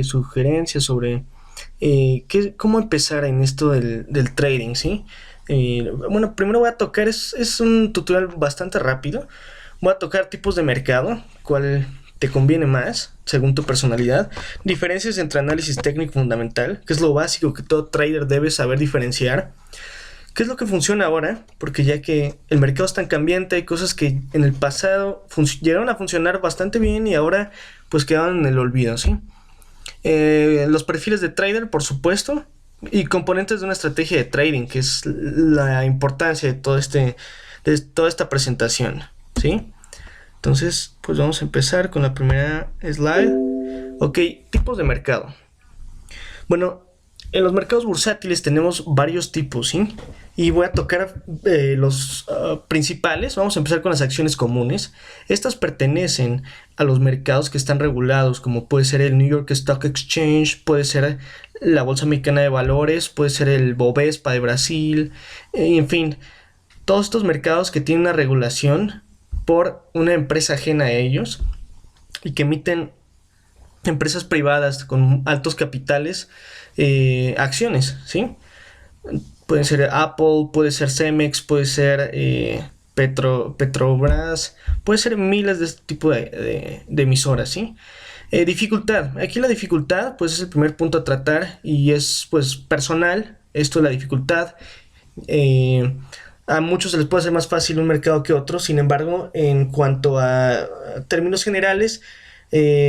Sugerencias sobre cómo empezar en esto del trading, ¿sí? Bueno, primero voy a tocar, es un tutorial bastante rápido. Voy a tocar tipos de mercado, cuál te conviene más, según tu personalidad. Diferencias entre análisis técnico fundamental, que es lo básico que todo trader debe saber diferenciar. ¿Qué es lo que funciona ahora? Porque ya que el mercado es tan cambiante, hay cosas que en el pasado llegaron a funcionar bastante bien y ahora pues quedaron en el olvido, ¿sí? Los perfiles de trader, por supuesto, y componentes de una estrategia de trading, que es la importancia de toda esta presentación, ¿sí? Entonces, pues vamos a empezar con la primera slide. Ok, tipos de mercado. Bueno, en los mercados bursátiles tenemos varios tipos, ¿sí? Y voy a tocar los principales. Vamos a empezar con las acciones comunes. Estas pertenecen a los mercados que están regulados, como puede ser el New York Stock Exchange, puede ser la Bolsa Mexicana de Valores, puede ser el Bovespa de Brasil, en fin, todos estos mercados que tienen una regulación por una empresa ajena a ellos y que emiten empresas privadas con altos capitales, acciones, ¿sí? Puede ser Apple, puede ser Cemex, puede ser Petrobras, puede ser miles de este tipo de emisoras, ¿sí? Dificultad. Aquí la dificultad, pues es el primer punto a tratar y es pues personal. Esto es la dificultad. Eh, a muchos se les puede hacer más fácil un mercado que otro, sin embargo, en cuanto a términos generales,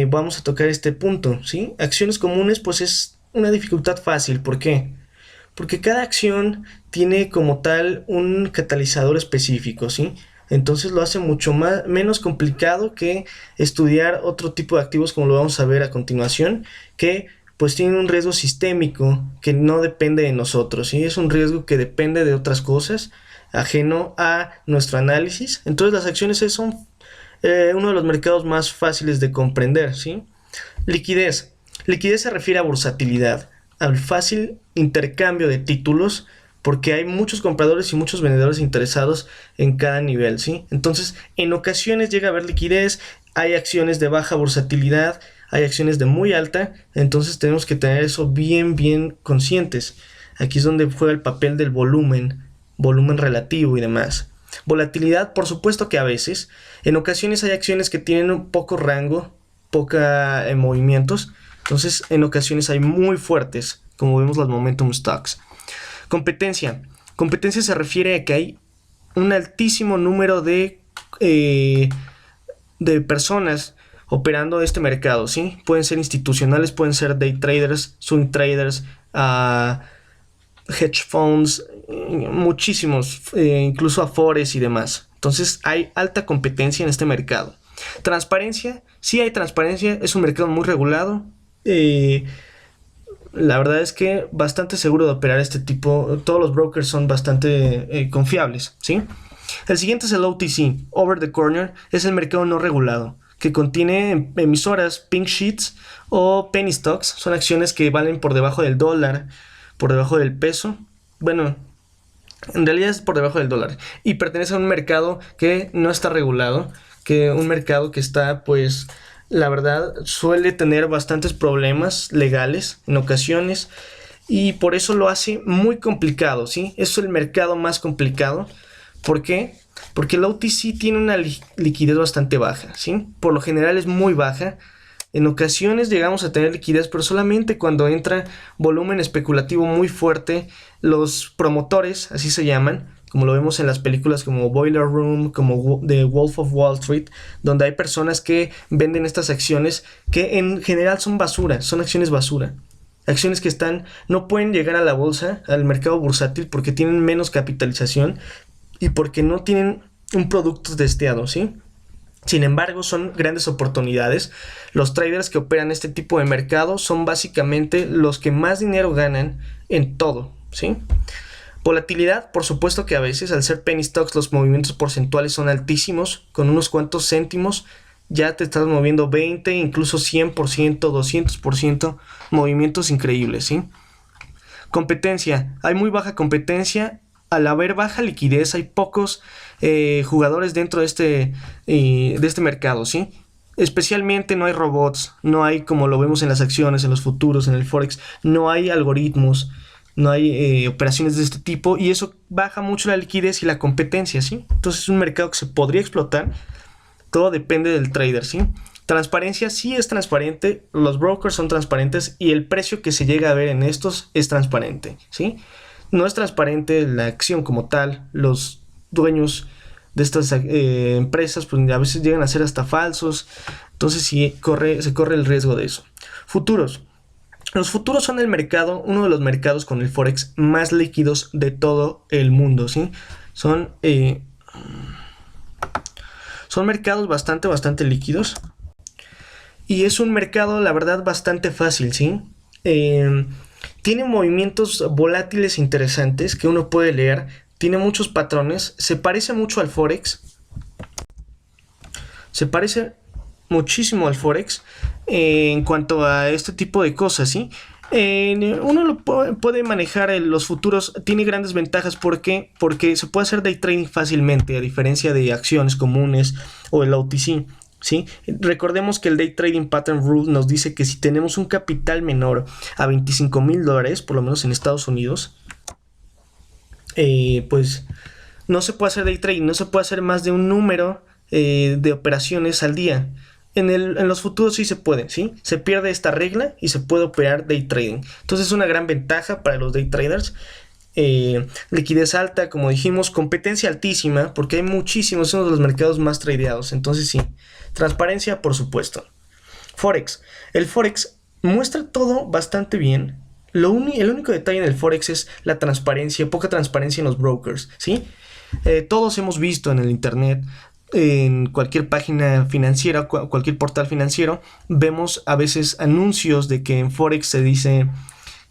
vamos a tocar este punto, ¿sí? Acciones comunes, pues es una dificultad fácil. ¿Por qué? Porque cada acción tiene como tal un catalizador específico, ¿sí? Entonces lo hace mucho más, menos complicado que estudiar otro tipo de activos como lo vamos a ver a continuación, que pues tienen un riesgo sistémico que no depende de nosotros, ¿sí? Es un riesgo que depende de otras cosas, ajeno a nuestro análisis. Entonces las acciones son uno de los mercados más fáciles de comprender, ¿sí? Liquidez. Liquidez se refiere a bursatilidad, al fácil intercambio de títulos, porque hay muchos compradores y muchos vendedores interesados en cada nivel, ¿sí? Entonces, en ocasiones llega a haber liquidez, hay acciones de baja bursatilidad, hay acciones de muy alta, entonces tenemos que tener eso bien, bien conscientes. Aquí es donde juega el papel del volumen relativo y demás. Volatilidad, por supuesto que a veces, en ocasiones hay acciones que tienen un poco rango, poca movimientos, entonces en ocasiones hay muy fuertes, como vemos las momentum stocks. Competencia. Competencia se refiere a que hay un altísimo número eh, de personas operando este mercado, ¿sí? Pueden ser institucionales, pueden ser day traders, swing traders, hedge funds, muchísimos, incluso afores y demás. Entonces hay alta competencia en este mercado. Transparencia, sí hay transparencia, es un mercado muy regulado. La verdad es que bastante seguro de operar este tipo. Todos los brokers son bastante confiables, ¿sí? El siguiente es el OTC, Over the Corner, es el mercado no regulado, que contiene emisoras, pink sheets o penny stocks. Son acciones que valen por debajo del dólar, por debajo del peso. Bueno, en realidad es por debajo del dólar. Y pertenece a un mercado que no está regulado, que un mercado que está, pues, la verdad, suele tener bastantes problemas legales en ocasiones. Y por eso lo hace muy complicado, ¿sí? Es el mercado más complicado. ¿Por qué? Porque el OTC tiene una liquidez bastante baja, ¿sí? Por lo general es muy baja. En ocasiones llegamos a tener liquidez, pero solamente cuando entra volumen especulativo muy fuerte. Los promotores, así se llaman, como lo vemos en las películas como Boiler Room, como The Wolf of Wall Street, donde hay personas que venden estas acciones que en general son basura, son acciones basura. Acciones que no pueden llegar a la bolsa, al mercado bursátil, porque tienen menos capitalización y porque no tienen un producto testeado, ¿sí? Sin embargo, son grandes oportunidades. Los traders que operan este tipo de mercado son básicamente los que más dinero ganan en todo, ¿sí? Volatilidad, por supuesto que a veces, al ser penny stocks, los movimientos porcentuales son altísimos, con unos cuantos céntimos ya te estás moviendo 20, incluso 100%, 200%, movimientos increíbles, ¿sí? Competencia, hay muy baja competencia. Al haber baja liquidez, hay pocos jugadores dentro de este mercado, ¿sí? Especialmente no hay robots, no hay como lo vemos en las acciones, en los futuros, en el Forex, no hay algoritmos, no hay operaciones de este tipo y eso baja mucho la liquidez y la competencia, ¿sí? Entonces es un mercado que se podría explotar, todo depende del trader, ¿sí? Transparencia sí es transparente, los brokers son transparentes y el precio que se llega a ver en estos es transparente, ¿sí? No es transparente la acción como tal, los dueños de estas empresas pues a veces llegan a ser hasta falsos, entonces sí se corre el riesgo de eso. Futuros. Los futuros son el mercado, uno de los mercados con el Forex más líquidos de todo el mundo, ¿sí? Son, eh, son mercados bastante líquidos. Y es un mercado, la verdad, bastante fácil, ¿sí? Eh, Tiene movimientos volátiles interesantes que uno puede leer. Tiene muchos patrones. Se parece mucho al Forex. Se parece muchísimo al Forex en cuanto a este tipo de cosas, ¿sí? Uno lo puede manejar en los futuros, tiene grandes ventajas. ¿Por qué? Porque se puede hacer day trading fácilmente, a diferencia de acciones comunes o el OTC. ¿Sí? Recordemos que el Day Trading Pattern Rule nos dice que si tenemos un capital menor a $25,000, por lo menos en Estados Unidos, pues no se puede hacer Day Trading, no se puede hacer más de un número de operaciones al día. En los futuros sí se puede, ¿sí? Se pierde esta regla y se puede operar Day Trading. Entonces es una gran ventaja para los Day Traders. Liquidez alta, como dijimos, competencia altísima, porque hay muchísimos, es uno de los mercados más tradeados. Entonces sí, transparencia, por supuesto. Forex. El Forex muestra todo bastante bien. El único detalle en el Forex es la transparencia, poca transparencia en los brokers, ¿sí? Todos hemos visto en el internet, en cualquier página financiera, cualquier portal financiero, vemos a veces anuncios de que en Forex se dice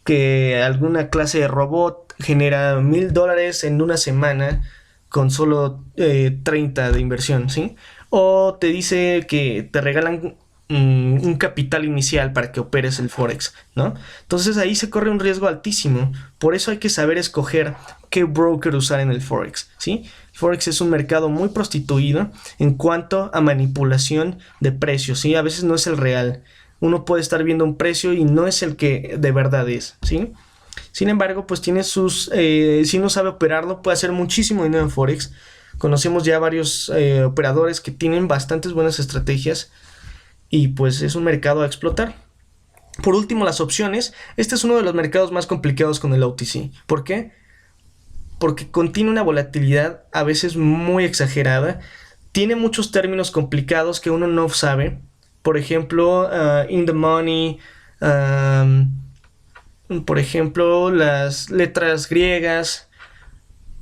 que alguna clase de robot genera $1,000 en una semana con solo 30 de inversión, ¿sí? O te dice que te regalan un capital inicial para que operes el Forex, ¿no? Entonces ahí se corre un riesgo altísimo. Por eso hay que saber escoger qué broker usar en el Forex, ¿sí? Forex es un mercado muy prostituido en cuanto a manipulación de precios, ¿sí? A veces no es el real. Uno puede estar viendo un precio y no es el que de verdad es, ¿sí? Sin embargo, pues tiene si uno sabe operarlo, puede hacer muchísimo dinero en Forex. Conocemos ya varios operadores que tienen bastantes buenas estrategias y pues es un mercado a explotar. Por último, las opciones. Este es uno de los mercados más complicados con el OTC. ¿Por qué? Porque contiene una volatilidad a veces muy exagerada. Tiene muchos términos complicados que uno no sabe. Por ejemplo, in the money, por ejemplo, las letras griegas.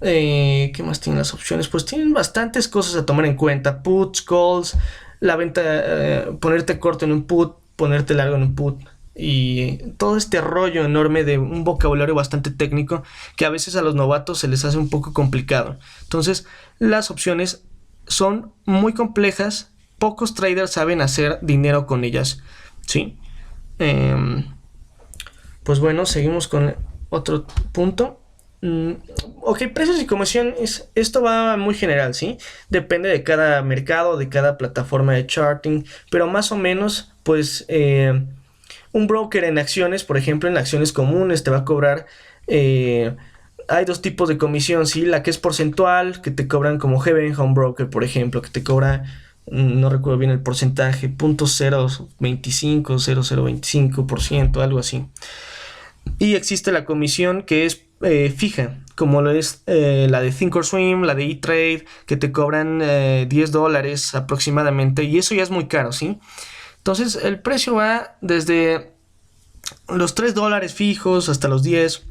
¿Qué más tienen las opciones? Pues tienen bastantes cosas a tomar en cuenta. Puts, calls, la venta, ponerte corto en un put, ponerte largo en un put. Y todo este rollo enorme de un vocabulario bastante técnico que a veces a los novatos se les hace un poco complicado. Entonces, las opciones son muy complejas. Pocos traders saben hacer dinero con ellas. ¿Sí? Eh, pues bueno, seguimos con otro punto. Mm, ok, precios y comisión, esto va muy general, ¿sí? Depende de cada mercado, de cada plataforma de charting, pero más o menos, pues, un broker en acciones, por ejemplo, en acciones comunes, te va a cobrar, hay dos tipos de comisión, ¿sí? La que es porcentual, que te cobran como Heaven Home Broker, por ejemplo, que te cobra, no recuerdo bien el porcentaje, 0.025, 0.025%, algo así. Y existe la comisión que es fija, como lo es la de Thinkorswim, la de E-Trade, que te cobran $10 aproximadamente, y eso ya es muy caro, ¿sí? Entonces el precio va desde los $3 fijos hasta los 10,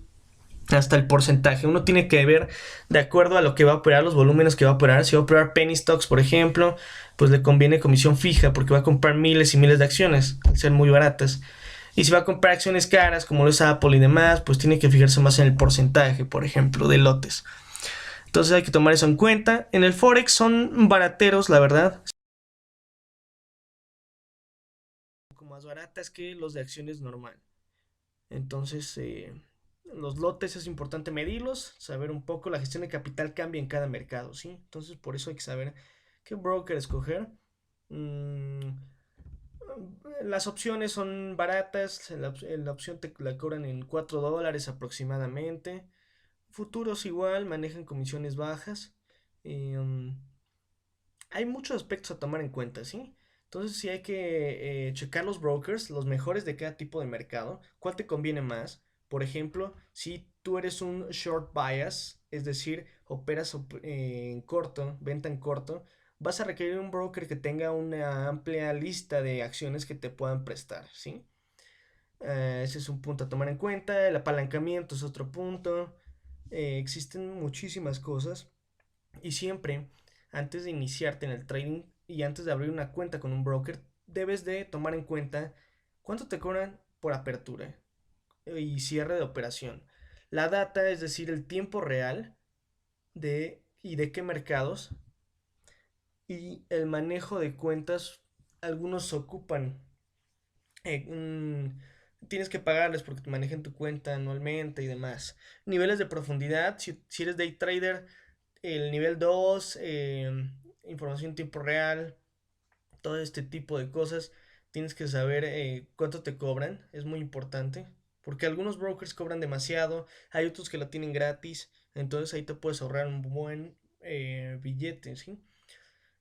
hasta el porcentaje. Uno tiene que ver de acuerdo a lo que va a operar, los volúmenes que va a operar. Si va a operar penny stocks, por ejemplo, pues le conviene comisión fija porque va a comprar miles y miles de acciones, al ser muy baratas. Y si va a comprar acciones caras, como lo es Apple y demás, pues tiene que fijarse más en el porcentaje, por ejemplo, de lotes. Entonces hay que tomar eso en cuenta. En el Forex son barateros, la verdad. Un poco más baratas que los de acciones normal. Entonces, los lotes es importante medirlos, saber un poco. La gestión de capital cambia en cada mercado, ¿sí? Entonces, por eso hay que saber qué broker escoger. Mm, las opciones son baratas, la opción te la cobran en $4 aproximadamente. Futuros igual, manejan comisiones bajas. Y, hay muchos aspectos a tomar en cuenta, ¿sí? Entonces sí hay que checar los brokers, los mejores de cada tipo de mercado, cuál te conviene más. Por ejemplo, si tú eres un short bias, es decir, operas en corto, venta en corto, vas a requerir un broker que tenga una amplia lista de acciones que te puedan prestar, ¿sí? Ese es un punto a tomar en cuenta. El apalancamiento es otro punto. Existen muchísimas cosas. Y siempre, antes de iniciarte en el trading y antes de abrir una cuenta con un broker, debes de tomar en cuenta cuánto te cobran por apertura y cierre de operación. La data, es decir, el tiempo real y de qué mercados, y el manejo de cuentas. Algunos ocupan eh, un- tienes que pagarles porque te manejen tu cuenta anualmente y demás. Niveles de profundidad, si eres day trader, el nivel 2, información en tiempo real, todo este tipo de cosas, tienes que saber cuánto te cobran, es muy importante. Porque algunos brokers cobran demasiado, hay otros que lo tienen gratis, entonces ahí te puedes ahorrar un buen billete, ¿sí?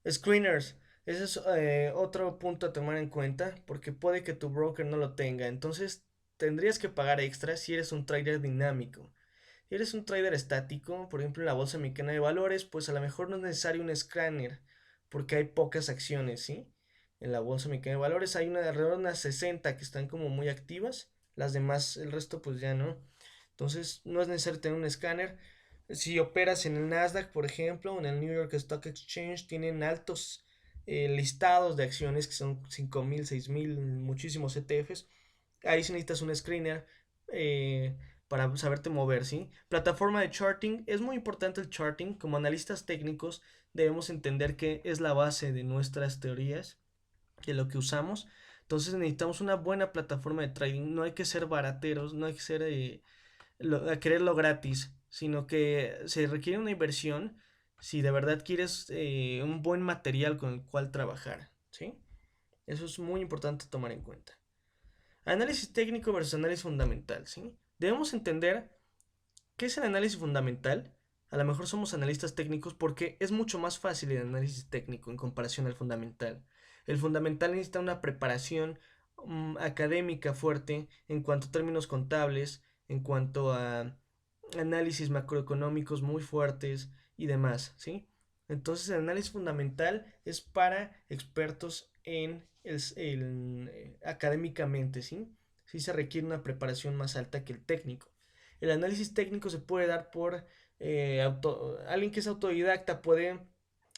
Screeners, ese es otro punto a tomar en cuenta porque puede que tu broker no lo tenga, entonces tendrías que pagar extra si eres un trader dinámico. Si eres un trader estático, por ejemplo en la bolsa mexicana de valores, pues a lo mejor no es necesario un escáner porque hay pocas acciones, ¿sí? En la bolsa mexicana de valores hay alrededor de unas 60 que están como muy activas, las demás, el resto pues ya no. Entonces no es necesario tener un escáner. Si operas en el Nasdaq, por ejemplo, o en el New York Stock Exchange, tienen altos listados de acciones que son 5,000, 6,000, muchísimos ETFs. Ahí sí necesitas un screener para saberte mover, ¿sí? Plataforma de charting. Es muy importante el charting. Como analistas técnicos debemos entender que es la base de nuestras teorías, de lo que usamos. Entonces necesitamos una buena plataforma de trading. No hay que ser barateros, no hay que ser a quererlo gratis, sino que se requiere una inversión si de verdad quieres un buen material con el cual trabajar, ¿sí? Eso es muy importante tomar en cuenta. Análisis técnico versus análisis fundamental, ¿sí? Debemos entender qué es el análisis fundamental. A lo mejor somos analistas técnicos porque es mucho más fácil el análisis técnico en comparación al fundamental. El fundamental necesita una preparación académica fuerte en cuanto a términos contables, en cuanto a análisis macroeconómicos muy fuertes y demás, ¿sí? Entonces el análisis fundamental es para expertos en académicamente, ¿sí? Sí se requiere una preparación más alta que el técnico. El análisis técnico se puede dar por alguien que es autodidacta puede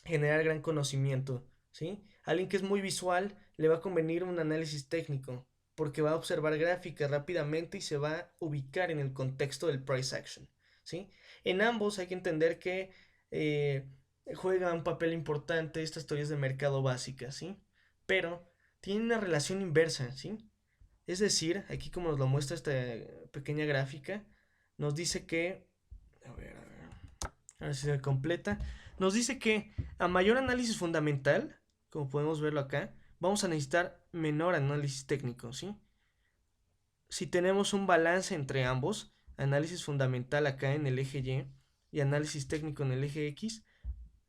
generar gran conocimiento, ¿sí? Alguien que es muy visual le va a convenir un análisis técnico porque va a observar gráficas rápidamente y se va a ubicar en el contexto del price action, ¿sí? En ambos hay que entender que eh, juega un papel importante estas teorías de mercado básicas, ¿sí? Pero tienen una relación inversa, ¿sí? Es decir, aquí como nos lo muestra esta pequeña gráfica, nos dice que, a ver si se completa, nos dice que a mayor análisis fundamental, como podemos verlo acá, vamos a necesitar menor análisis técnico, ¿sí? Si tenemos un balance entre ambos, análisis fundamental acá en el eje y análisis técnico en el eje X,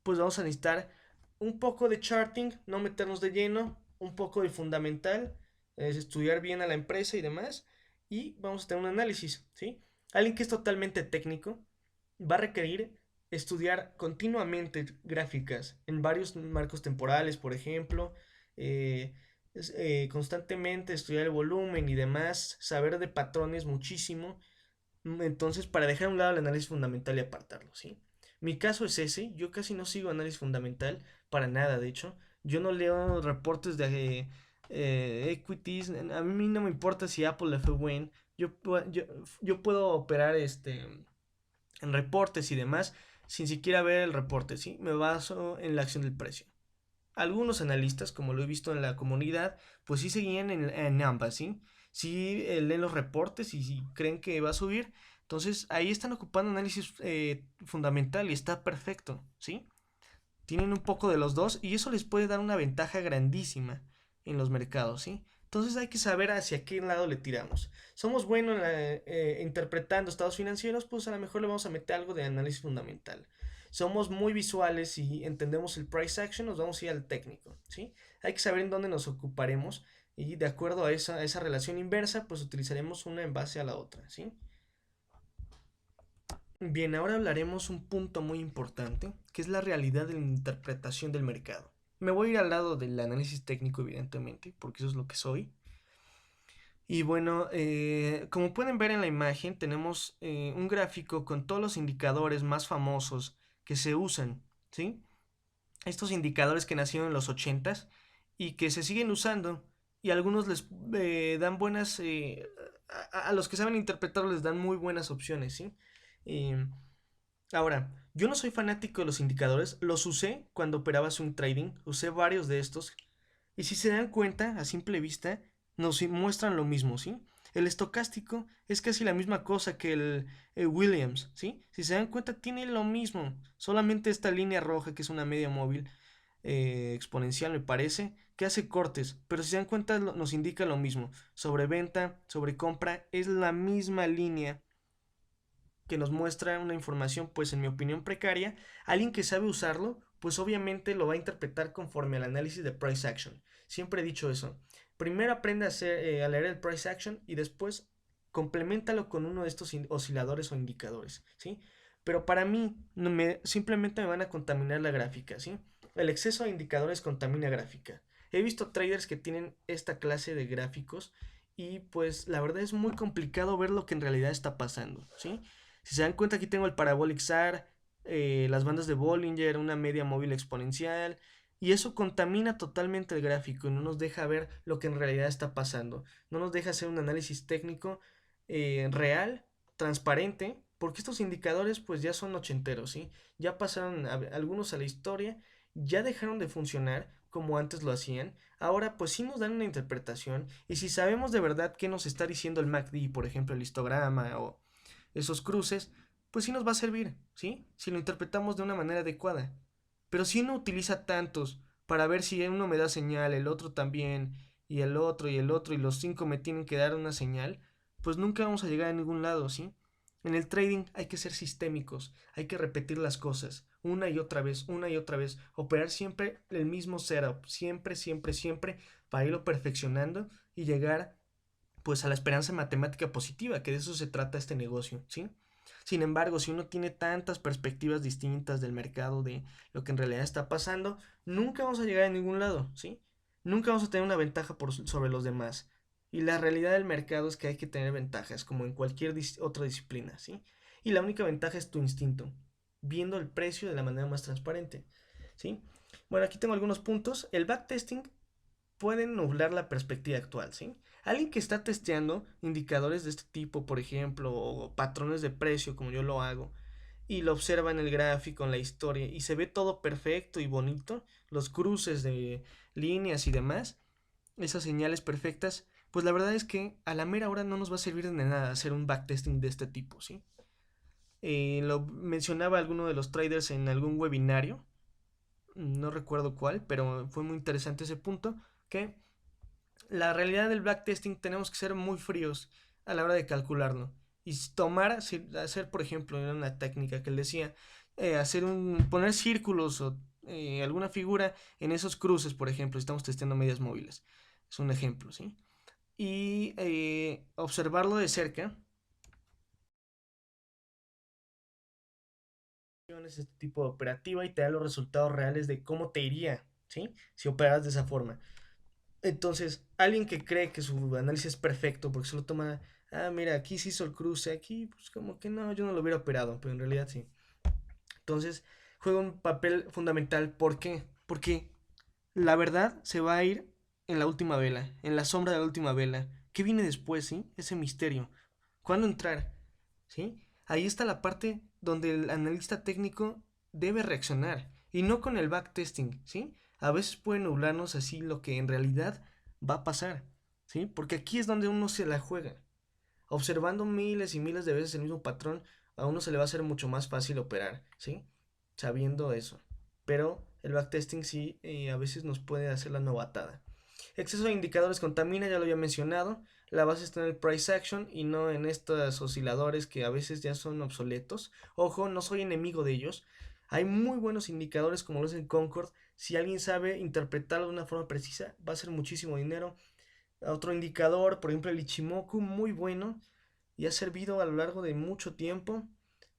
pues vamos a necesitar un poco de charting, no meternos de lleno, un poco de fundamental, es estudiar bien a la empresa y demás, y vamos a tener un análisis, ¿sí? Alguien que es totalmente técnico va a requerir estudiar continuamente gráficas en varios marcos temporales, por ejemplo, eh, constantemente estudiar el volumen y demás, saber de patrones muchísimo. Entonces, para dejar a un lado el análisis fundamental y apartarlo, ¿sí? Mi caso es ese, yo casi no sigo análisis fundamental, para nada, de hecho. Yo no leo reportes de equities, a mí no me importa si Apple le fue buen, yo puedo operar en reportes y demás sin siquiera ver el reporte, ¿sí? Me baso en la acción del precio. Algunos analistas, como lo he visto en la comunidad, pues sí seguían en ambas, ¿sí? Sí leen los reportes y si creen que va a subir, entonces ahí están ocupando análisis fundamental y está perfecto, ¿sí? Tienen un poco de los dos y eso les puede dar una ventaja grandísima en los mercados, ¿sí? Entonces hay que saber hacia qué lado le tiramos. Somos buenos interpretando estados financieros, pues a lo mejor le vamos a meter algo de análisis fundamental. Somos muy visuales y entendemos el price action, nos vamos a ir al técnico, ¿sí? Hay que saber en dónde nos ocuparemos y de acuerdo a esa relación inversa, pues utilizaremos una en base a la otra, ¿sí? Bien, ahora hablaremos un punto muy importante, que es la realidad de la interpretación del mercado. Me voy a ir al lado del análisis técnico, evidentemente, porque eso es lo que soy. Y bueno, como pueden ver en la imagen, tenemos un gráfico con todos los indicadores más famosos que se usan, ¿sí? Estos indicadores que nacieron en los 80s y que se siguen usando y algunos les dan buenas, a los que saben interpretarlo les dan muy buenas opciones, ¿sí? Eh, Ahora, yo no soy fanático de los indicadores, los usé cuando operaba swing trading, usé varios de estos y si se dan cuenta, a simple vista, nos muestran lo mismo, ¿sí? El estocástico es casi la misma cosa que el Williams, ¿sí? Si se dan cuenta, tiene lo mismo. Solamente esta línea roja, que es una media móvil exponencial, me parece, que hace cortes. Pero si se dan cuenta, nos indica lo mismo. Sobreventa, sobrecompra, es la misma línea que nos muestra una información, pues en mi opinión precaria. Alguien que sabe usarlo, pues obviamente lo va a interpretar conforme al análisis de price action. Siempre he dicho eso. Primero aprende a leer el price action y después complementalo con uno de estos osciladores o indicadores, ¿sí? Pero para mí simplemente me van a contaminar la gráfica, ¿sí? El exceso de indicadores contamina gráfica. He visto traders que tienen esta clase de gráficos y pues la verdad es muy complicado ver lo que en realidad está pasando, ¿sí? Si se dan cuenta, aquí tengo el Parabolic SAR, las bandas de Bollinger, una media móvil exponencial, y eso contamina totalmente el gráfico y no nos deja ver lo que en realidad está pasando. No nos deja hacer un análisis técnico real, transparente, porque estos indicadores pues ya son ochenteros, ¿sí? Ya pasaron algunos a la historia, ya dejaron de funcionar como antes lo hacían. Ahora pues sí nos dan una interpretación y si sabemos de verdad qué nos está diciendo el MACD, por ejemplo el histograma o esos cruces, pues sí nos va a servir, ¿sí? Si lo interpretamos de una manera adecuada. Pero si uno utiliza tantos para ver si uno me da señal, el otro también, y el otro, y el otro, y los cinco me tienen que dar una señal, pues nunca vamos a llegar a ningún lado, ¿sí? En el trading hay que ser sistémicos, hay que repetir las cosas una y otra vez, operar siempre el mismo setup, siempre, siempre, siempre, para irlo perfeccionando y llegar pues a la esperanza matemática positiva, que de eso se trata este negocio, ¿sí? Sin embargo, si uno tiene tantas perspectivas distintas del mercado, de lo que en realidad está pasando, nunca vamos a llegar a ningún lado, ¿sí? Nunca vamos a tener una ventaja sobre los demás. Y la realidad del mercado es que hay que tener ventajas, como en cualquier otra disciplina, ¿sí? Y la única ventaja es tu instinto, viendo el precio de la manera más transparente, ¿sí? Bueno, aquí tengo algunos puntos. El backtesting pueden nublar la perspectiva actual, ¿sí? Alguien que está testeando indicadores de este tipo, por ejemplo, o patrones de precio, como yo lo hago, y lo observa en el gráfico, en la historia, y se ve todo perfecto y bonito, los cruces de líneas y demás, esas señales perfectas, pues la verdad es que a la mera hora no nos va a servir de nada hacer un backtesting de este tipo, ¿sí? Lo mencionaba alguno de los traders en algún webinario, no recuerdo cuál, pero fue muy interesante ese punto, que la realidad del backtesting tenemos que ser muy fríos a la hora de calcularlo. Y hacer, por ejemplo, era una técnica que él decía, poner círculos o alguna figura en esos cruces, por ejemplo, si estamos testeando medias móviles. Es un ejemplo, ¿sí? Y observarlo de cerca. Este tipo de operativa y te da los resultados reales de cómo te iría, ¿sí? Si operas de esa forma. Entonces, alguien que cree que su análisis es perfecto porque solo toma, mira, aquí se hizo el cruce, aquí, pues como que no, yo no lo hubiera operado, pero en realidad sí. Entonces, juega un papel fundamental. ¿Por qué? Porque la verdad se va a ir en la última vela, en la sombra de la última vela. ¿Qué viene después, sí? Ese misterio. ¿Cuándo entrar? ¿Sí? Ahí está la parte donde el analista técnico debe reaccionar y no con el backtesting, ¿sí? A veces puede nublarnos así lo que en realidad va a pasar, ¿sí? Porque aquí es donde uno se la juega. Observando miles y miles de veces el mismo patrón, a uno se le va a hacer mucho más fácil operar, ¿sí? Sabiendo eso. Pero el backtesting sí, a veces nos puede hacer la novatada. Exceso de indicadores contamina, ya lo había mencionado. La base está en el price action y no en estos osciladores que a veces ya son obsoletos. Ojo, no soy enemigo de ellos. Hay muy buenos indicadores como lo es el Concord. Si alguien sabe interpretarlo de una forma precisa, va a ser muchísimo dinero. Otro indicador, por ejemplo el Ichimoku, muy bueno y ha servido a lo largo de mucho tiempo.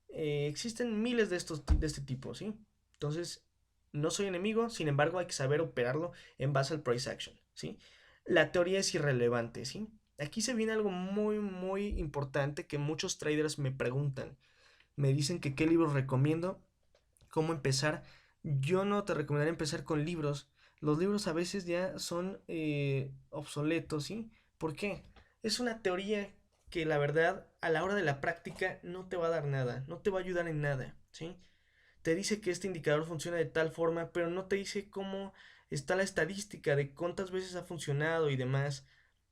Existen miles de este tipo, ¿sí? Entonces, no soy enemigo, sin embargo, hay que saber operarlo en base al price action, ¿sí? La teoría es irrelevante, ¿sí? Aquí se viene algo muy, muy importante que muchos traders me preguntan. Me dicen que qué libros recomiendo, cómo empezar. Yo no te recomendaría empezar con libros. Los libros a veces ya son obsoletos, ¿sí? ¿Por qué? Es una teoría que la verdad a la hora de la práctica no te va a dar nada, no te va a ayudar en nada, ¿sí? Te dice que este indicador funciona de tal forma, pero no te dice cómo está la estadística de cuántas veces ha funcionado y demás.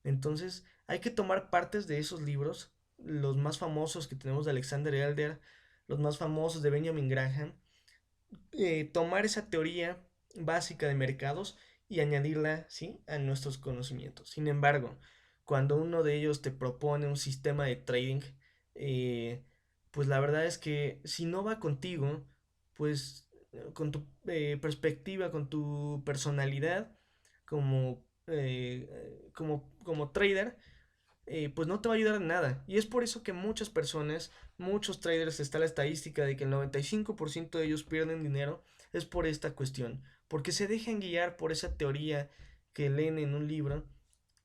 Entonces, hay que tomar partes de esos libros, los más famosos que tenemos de Alexander Elder, los más famosos de Benjamin Graham, tomar esa teoría básica de mercados y añadirla, ¿sí?, a nuestros conocimientos. Sin embargo, cuando uno de ellos te propone un sistema de trading, eh, pues la verdad es que si no va contigo, pues con tu perspectiva, con tu personalidad como trader, pues no te va a ayudar en nada. Y es por eso que muchas personas, muchos traders, está la estadística de que el 95% de ellos pierden dinero, es por esta cuestión, porque se dejan guiar por esa teoría que leen en un libro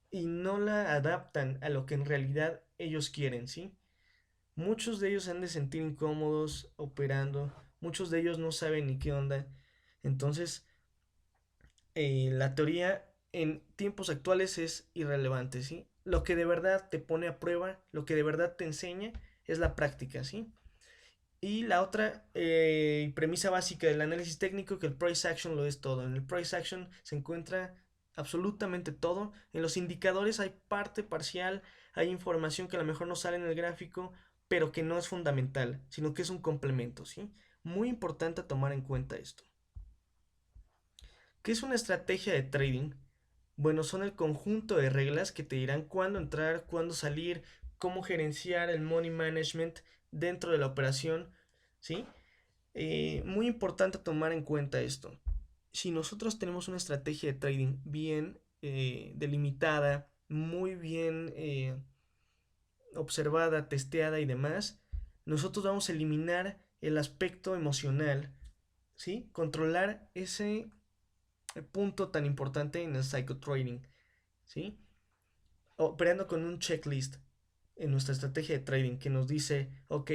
y no la adaptan a lo que en realidad ellos quieren, ¿sí? Muchos de ellos se han de sentir incómodos operando, muchos de ellos no saben ni qué onda. Entonces, la teoría en tiempos actuales es irrelevante, ¿sí? Lo que de verdad te pone a prueba, lo que de verdad te enseña es la práctica, ¿sí? Y la otra premisa básica del análisis técnico, que el price action lo es todo. En el price action se encuentra absolutamente todo. En los indicadores hay parte parcial, hay información que a lo mejor no sale en el gráfico, pero que no es fundamental, sino que es un complemento, ¿sí? Muy importante tomar en cuenta esto. ¿Qué es una estrategia de trading? Bueno, son el conjunto de reglas que te dirán cuándo entrar, cuándo salir, cómo gerenciar el money management dentro de la operación, ¿sí? Muy importante tomar en cuenta esto. Si nosotros tenemos una estrategia de trading bien delimitada, muy bien observada, testeada y demás, nosotros vamos a eliminar el aspecto emocional, ¿sí? Controlar ese punto tan importante en el psychotrading, ¿sí? Operando con un checklist en nuestra estrategia de trading que nos dice, ok,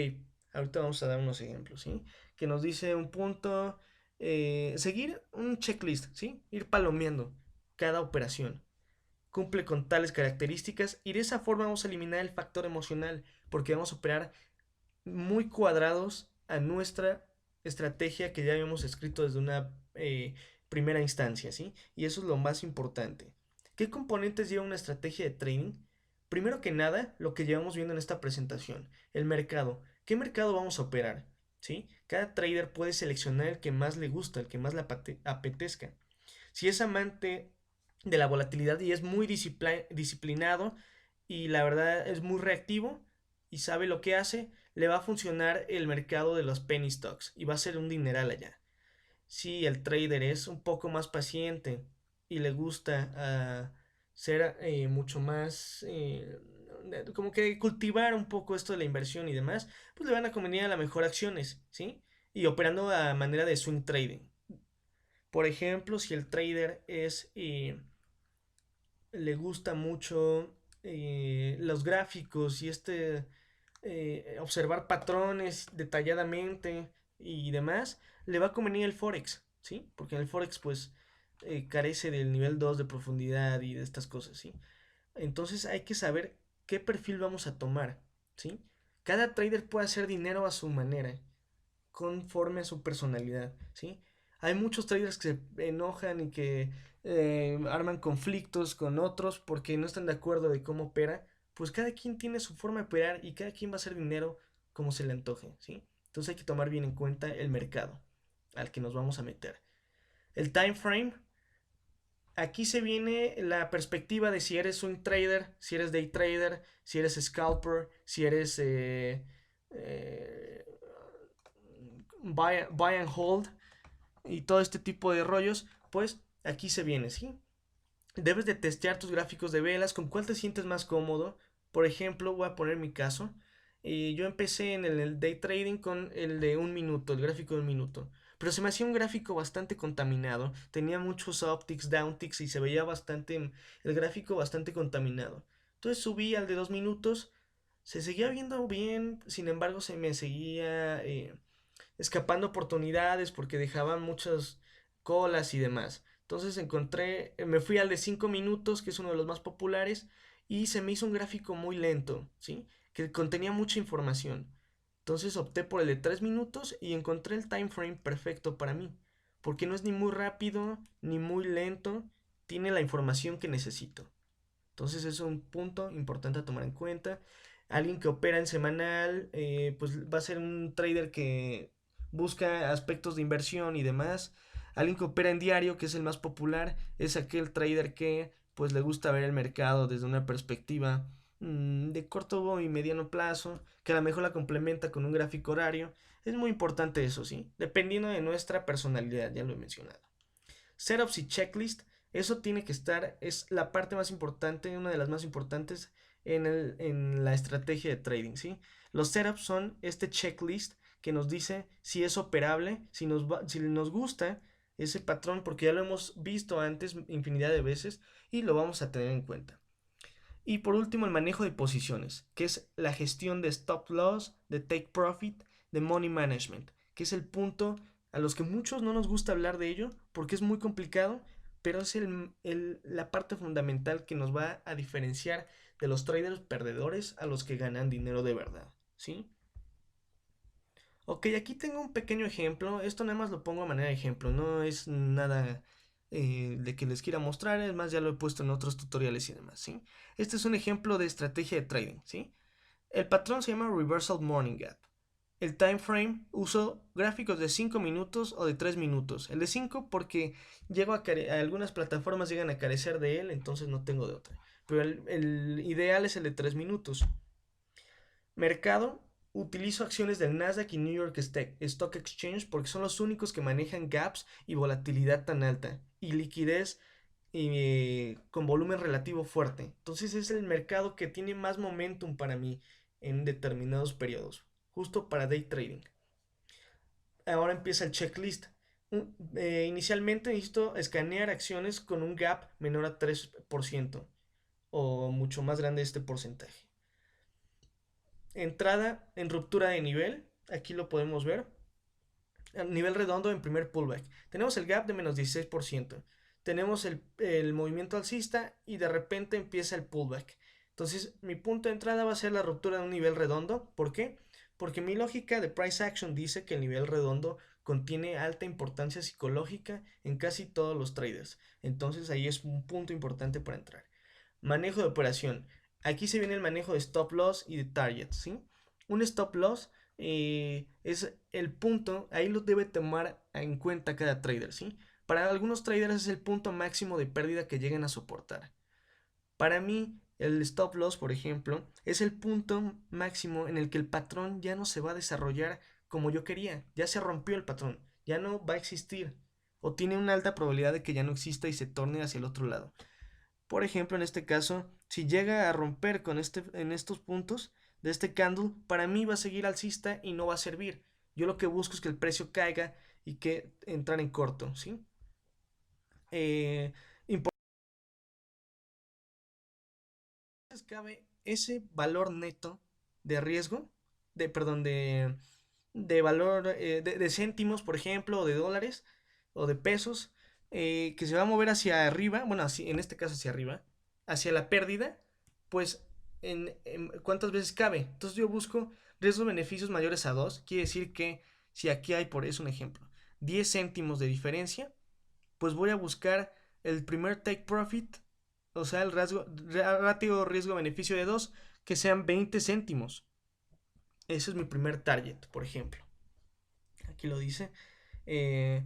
ahorita vamos a dar unos ejemplos, ¿sí? Que nos dice un punto, seguir un checklist, ¿sí? Ir palomeando cada operación. Cumple con tales características y de esa forma vamos a eliminar el factor emocional porque vamos a operar muy cuadrados a nuestra estrategia que ya habíamos escrito desde una primera instancia, ¿sí? Y eso es lo más importante. ¿Qué componentes lleva una estrategia de trading? Primero que nada, lo que llevamos viendo en esta presentación, el mercado. ¿Qué mercado vamos a operar? ¿Sí? Cada trader puede seleccionar el que más le gusta, el que más le apetezca. Si es amante de la volatilidad y es muy disciplinado y la verdad es muy reactivo y sabe lo que hace, le va a funcionar el mercado de los penny stocks y va a ser un dineral allá. Si el trader es un poco más paciente y le gusta ser mucho más, como que cultivar un poco esto de la inversión y demás, pues le van a convenir a la mejor acciones, ¿sí? Y operando a manera de swing trading. Por ejemplo, si el trader le gusta mucho los gráficos y observar patrones detalladamente y demás, le va a convenir el Forex, ¿sí? Porque en el Forex pues carece del nivel 2 de profundidad y de estas cosas, ¿sí? Entonces hay que saber qué perfil vamos a tomar, ¿sí? Cada trader puede hacer dinero a su manera, conforme a su personalidad, ¿sí? Hay muchos traders que se enojan y que arman conflictos con otros porque no están de acuerdo de cómo opera. Pues cada quien tiene su forma de operar y cada quien va a hacer dinero como se le antoje, ¿sí? Entonces hay que tomar bien en cuenta el mercado al que nos vamos a meter. El time frame Aquí se viene la perspectiva de si eres un trader, si eres day trader, si eres scalper, si eres eh, buy and hold y todo este tipo de rollos, pues aquí se viene, ¿sí? Debes de testear tus gráficos de velas, con cuál te sientes más cómodo. Por ejemplo, voy a poner mi caso. Yo empecé en el day trading con el de un minuto, el gráfico de un minuto. Pero se me hacía un gráfico bastante contaminado. Tenía muchos upticks, downticks y se veía bastante el gráfico bastante contaminado. Entonces subí al de 2 minutos. Se seguía viendo bien, sin embargo se me seguía escapando oportunidades porque dejaban muchas colas y demás. Entonces me fui al de 5 minutos, que es uno de los más populares, y se me hizo un gráfico muy lento, ¿sí? Que contenía mucha información. Entonces opté por el de 3 minutos y encontré el time frame perfecto para mí, porque no es ni muy rápido ni muy lento, tiene la información que necesito. Entonces es un punto importante a tomar en cuenta. Alguien que opera en semanal, pues va a ser un trader que busca aspectos de inversión y demás. Alguien que opera en diario, que es el más popular, es aquel trader que pues le gusta ver el mercado desde una perspectiva de corto y mediano plazo, que a lo mejor la complementa con un gráfico horario. Es muy importante eso, ¿sí? Dependiendo de nuestra personalidad, ya lo he mencionado. Setups y checklist, eso tiene que estar, es la parte más importante, una de las más importantes en la estrategia de trading, ¿sí? Los setups son este checklist que nos dice si es operable, si nos gusta ese patrón, porque ya lo hemos visto antes infinidad de veces y lo vamos a tener en cuenta. Y por último, el manejo de posiciones, que es la gestión de stop loss, de take profit, de money management, que es el punto a los que muchos no nos gusta hablar de ello porque es muy complicado, pero es la parte fundamental que nos va a diferenciar de los traders perdedores a los que ganan dinero de verdad, ¿sí? Ok, aquí tengo un pequeño ejemplo. Esto nada más lo pongo a manera de ejemplo. No es nada de que les quiera mostrar. Es más, ya lo he puesto en otros tutoriales y demás, ¿sí? Este es un ejemplo de estrategia de trading, ¿sí? El patrón se llama Reversal Morning Gap. El time frame uso gráficos de 5 minutos o de 3 minutos. El de 5 porque algunas plataformas llegan a carecer de él, entonces no tengo de otra. Pero el ideal es el de 3 minutos. Mercado, utilizo acciones del Nasdaq y New York Stock Exchange porque son los únicos que manejan gaps y volatilidad tan alta y liquidez con volumen relativo fuerte. Entonces es el mercado que tiene más momentum para mí en determinados periodos, justo para day trading. Ahora empieza el checklist. Inicialmente necesito escanear acciones con un gap menor a 3% o mucho más grande este porcentaje. Entrada en ruptura de nivel, aquí lo podemos ver. Nivel redondo en primer pullback. Tenemos el gap de menos 16%. Tenemos el movimiento alcista y de repente empieza el pullback. Entonces mi punto de entrada va a ser la ruptura de un nivel redondo. ¿Por qué? Porque mi lógica de price action dice que el nivel redondo contiene alta importancia psicológica en casi todos los traders. Entonces ahí es un punto importante para entrar. Manejo de operación. Aquí se viene el manejo de stop loss y de target, ¿sí? Un stop loss es el punto, ahí lo debe tomar en cuenta cada trader, ¿sí? Para algunos traders es el punto máximo de pérdida que lleguen a soportar. Para mí, el stop loss, por ejemplo, es el punto máximo en el que el patrón ya no se va a desarrollar como yo quería, ya se rompió el patrón, ya no va a existir, o tiene una alta probabilidad de que ya no exista y se torne hacia el otro lado. Por ejemplo, en este caso, si llega a romper en estos puntos de este candle, para mí va a seguir alcista y no va a servir. Yo lo que busco es que el precio caiga y que entrar en corto, ¿sí? Eh, Entonces cabe ese valor neto de riesgo, perdón, de valor de céntimos, por ejemplo, o de dólares o de pesos, que se va a mover hacia arriba, bueno, en este caso hacia arriba, hacia la pérdida, pues ¿cuántas veces cabe? Entonces yo busco riesgos-beneficios mayores a 2, quiere decir que si aquí hay, por eso un ejemplo, 10 céntimos de diferencia, pues voy a buscar el primer take profit, o sea, el ratio riesgo-beneficio de 2, que sean 20 céntimos. Ese es mi primer target, por ejemplo. Aquí lo dice. Eh,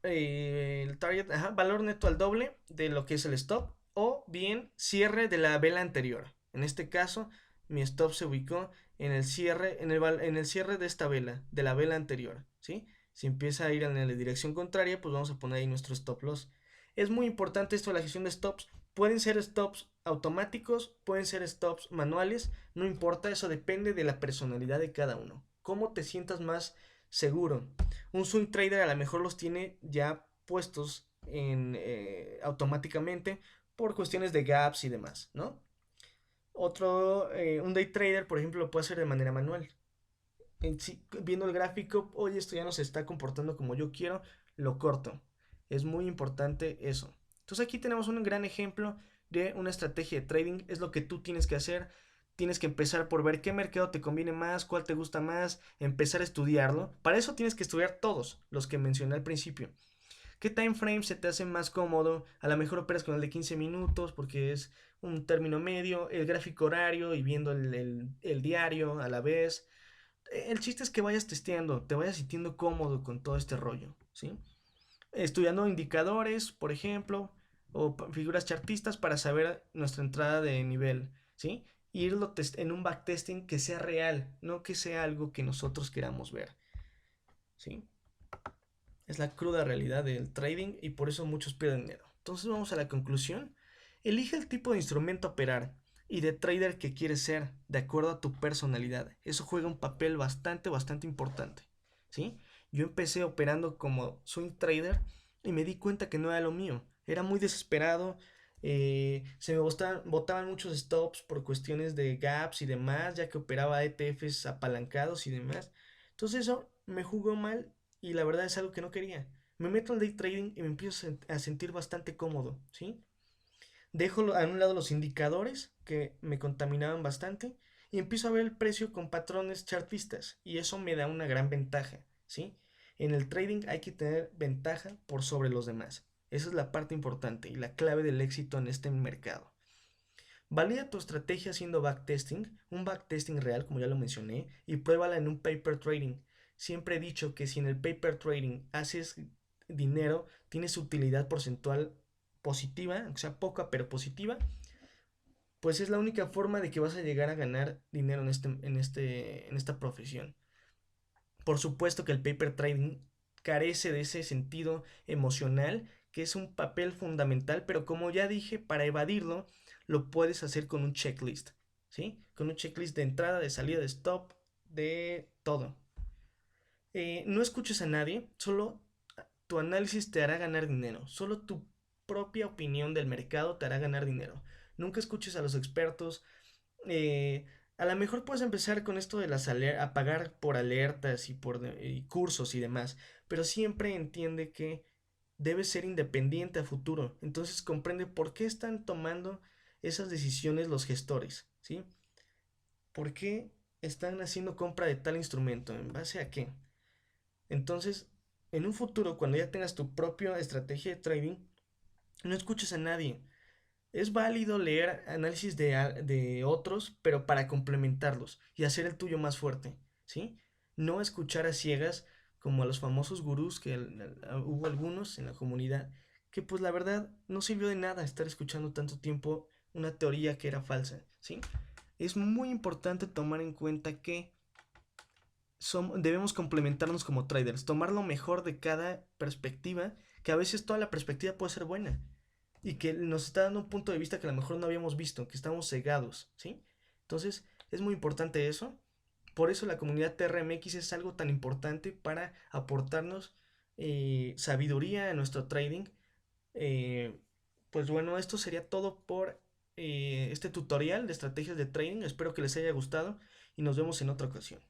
el target, ajá, valor neto al doble de lo que es el stop, o bien cierre de la vela anterior. En este caso, mi stop se ubicó en el cierre, en el cierre de esta vela, de la vela anterior, ¿sí? Si empieza a ir en la dirección contraria, pues vamos a poner ahí nuestro stop loss. Es muy importante esto de la gestión de stops. Pueden ser stops automáticos, pueden ser stops manuales, no importa, eso depende de la personalidad de cada uno. Cómo te sientas más seguro. Un swing trader a lo mejor los tiene ya puestos automáticamente por cuestiones de gaps y demás, ¿no? Un day trader, por ejemplo, lo puede hacer de manera manual. Viendo el gráfico, oye, esto ya no se está comportando como yo quiero, lo corto. Es muy importante eso. Entonces aquí tenemos un gran ejemplo de una estrategia de trading. Es lo que tú tienes que hacer. Tienes que empezar por ver qué mercado te conviene más, cuál te gusta más, empezar a estudiarlo. Para eso tienes que estudiar todos los que mencioné al principio. ¿Qué time frame se te hace más cómodo? A lo mejor operas con el de 15 minutos porque es un término medio, el gráfico horario y viendo el diario a la vez. El chiste es que vayas testeando, te vayas sintiendo cómodo con todo este rollo, ¿sí? Estudiando indicadores, por ejemplo, o figuras chartistas para saber nuestra entrada de nivel, ¿sí? Irlo en un backtesting que sea real, no que sea algo que nosotros queramos ver, ¿sí? Es la cruda realidad del trading y por eso muchos pierden dinero. Entonces vamos a la conclusión. Elige el tipo de instrumento a operar y de trader que quieres ser de acuerdo a tu personalidad. Eso juega un papel bastante importante, ¿sí? Yo empecé operando como swing trader y me di cuenta que no era lo mío. Era muy desesperado. Se me botaban muchos stops por cuestiones de gaps y demás, ya que operaba ETFs apalancados y demás. Entonces eso me jugó mal y la verdad es algo que no quería. Me meto al day trading y me empiezo a sentir bastante cómodo, ¿sí? Dejo a un lado los indicadores que me contaminaban bastante y empiezo a ver el precio con patrones chartistas y eso me da una gran ventaja, ¿sí? En el trading hay que tener ventaja por sobre los demás. Esa es la parte importante y la clave del éxito en este mercado. Valida tu estrategia haciendo backtesting, un backtesting real, como ya lo mencioné, y pruébala en un paper trading. Siempre he dicho que si en el paper trading haces dinero, tienes utilidad porcentual positiva, aunque sea poca pero positiva, pues es la única forma de que vas a llegar a ganar dinero en esta profesión. Por supuesto que el paper trading carece de ese sentido emocional, que es un papel fundamental, pero como ya dije, para evadirlo, lo puedes hacer con un checklist, ¿sí? Con un checklist de entrada, de salida, de stop, de todo. No escuches a nadie, solo tu análisis te hará ganar dinero, solo tu propia opinión del mercado te hará ganar dinero. Nunca escuches a los expertos, a lo mejor puedes empezar con esto de a pagar por alertas y cursos y demás, pero siempre entiende que debes ser independiente a futuro. Entonces comprende por qué están tomando esas decisiones los gestores, ¿sí? ¿Por qué están haciendo compra de tal instrumento? ¿En base a qué? Entonces, en un futuro, cuando ya tengas tu propia estrategia de trading, no escuches a nadie. Es válido leer análisis de otros, pero para complementarlos y hacer el tuyo más fuerte, ¿sí? No escuchar a ciegas como a los famosos gurús que hubo algunos en la comunidad, que pues la verdad no sirvió de nada estar escuchando tanto tiempo una teoría que era falsa, ¿sí? Es muy importante tomar en cuenta que debemos complementarnos como traders, tomar lo mejor de cada perspectiva, que a veces toda la perspectiva puede ser buena y que nos está dando un punto de vista que a lo mejor no habíamos visto, que estamos cegados, ¿sí? Entonces, es muy importante eso. Por eso la comunidad TRMX es algo tan importante para aportarnos sabiduría en nuestro trading. Eh, pues bueno, esto sería todo por este tutorial de estrategias de trading. Espero que les haya gustado y nos vemos en otra ocasión.